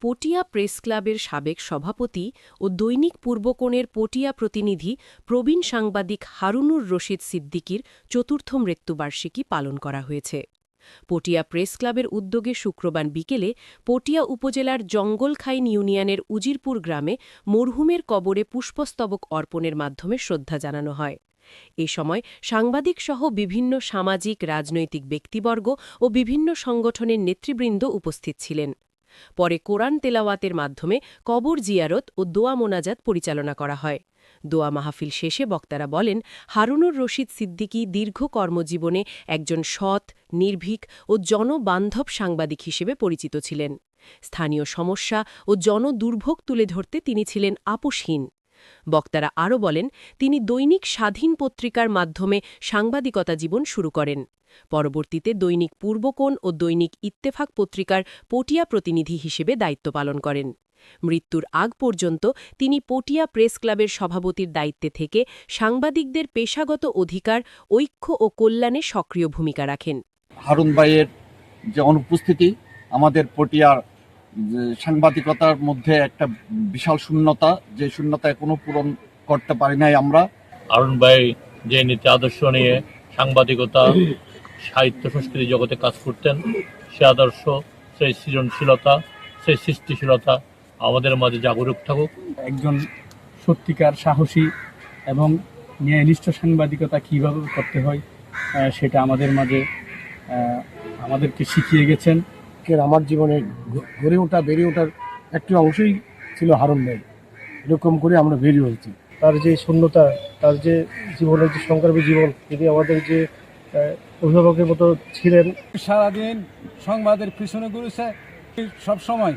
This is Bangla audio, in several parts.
পটিয়া প্রেস ক্লাবের সাবেক সভাপতি ও দৈনিক পূর্বকোণের পটিয়া প্রতিনিধি প্রবীণ সাংবাদিক হারুনুর রশিদ সিদ্দিকীর চতুর্থ মৃত্যুবার্ষিকী পালন করা হয়েছে। পটিয়া প্রেস ক্লাবের উদ্যোগে শুক্রবার বিকেলে পটিয়া উপজেলার জঙ্গলখাইন ইউনিয়নের উজিরপুর গ্রামে মরহুমের কবরে পুষ্পস্তবক অর্পণের মাধ্যমে শ্রদ্ধা জানানো হয়। এ সময় সাংবাদিকসহ বিভিন্ন সামাজিক রাজনৈতিক ব্যক্তিবর্গ ও বিভিন্ন সংগঠনের নেতৃবৃন্দ উপস্থিত ছিলেন। পরে কোরআন তেলাওয়াতের মাধ্যমে কবর জিয়ারত ও দোয়া মোনাজাত পরিচালনা করা হয়। দোয়া মাহফিল শেষে বক্তারা বলেন, হারুনুর রশিদ সিদ্দিকী দীর্ঘ কর্মজীবনে একজন সৎ, নির্ভীক ও জনবান্ধব সাংবাদিক হিসেবে পরিচিত ছিলেন। স্থানীয় সমস্যা ও জনদুর্ভোগ তুলে ধরতে তিনি ছিলেন আপোষহীন। বক্তারা আরও বলেন, তিনি দৈনিক স্বাধীন পত্রিকার মাধ্যমে সাংবাদিকতা জীবন শুরু করেন। পরবর্তীতে দৈনিক পূর্বকোণ ও দৈনিক ইত্তেফাক পত্রিকার পটিয়া প্রতিনিধি হিসেবে দায়িত্ব পালন করেন। মৃত্যুর আগ পর্যন্ত তিনি পটিয়া প্রেস ক্লাবের সভাপতির দায়িত্বে থেকে সাংবাদিকদের পেশাগত অধিকার, ঐক্য ও কল্যাণে সক্রিয় ভূমিকা রাখেন। হারুন ভাইয়ের যে অনুপস্থিতি আমাদের পটিয়ার সাংবাদিকতার মধ্যে একটা বিশাল শূন্যতা, যে শূন্যতা এখনো পূরণ করতে পারি নাই আমরা। হারুন ভাই যে নীতি আদর্শ নিয়ে সাংবাদিকতা, সাহিত্য, সংস্কৃতি জগতে কাজ করতেন, সে আদর্শ, সেই সৃজনশীলতা, সেই সৃষ্টিশীলতা আমাদের মাঝে জাগরুক থাকুক। একজন সত্যিকার সাহসী এবং ন্যায়নিষ্ঠ সাংবাদিকতা কীভাবে করতে হয় সেটা আমাদের মাঝে আমাদেরকে শিখিয়ে গেছেন। আমার জীবনে গড়ে ওঠা, বেড়ে ওঠার একটি অংশই ছিল হারুন ভাই। এরকম করে আমরা বেরিয়ে হয়েছি। তার যে শূন্যতা, তার যে জীবনের যে সংগ্রামী জীবন, তিনি আমাদের যে অভিভাবকের মতো ছিলেন। সারাদিন সংবাদের পিছনে ঘুরেছে, সবসময়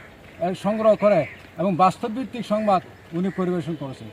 সংগ্রহ করে এবং বাস্তবভিত্তিক সংবাদ উনি পরিবেশন করেছেন।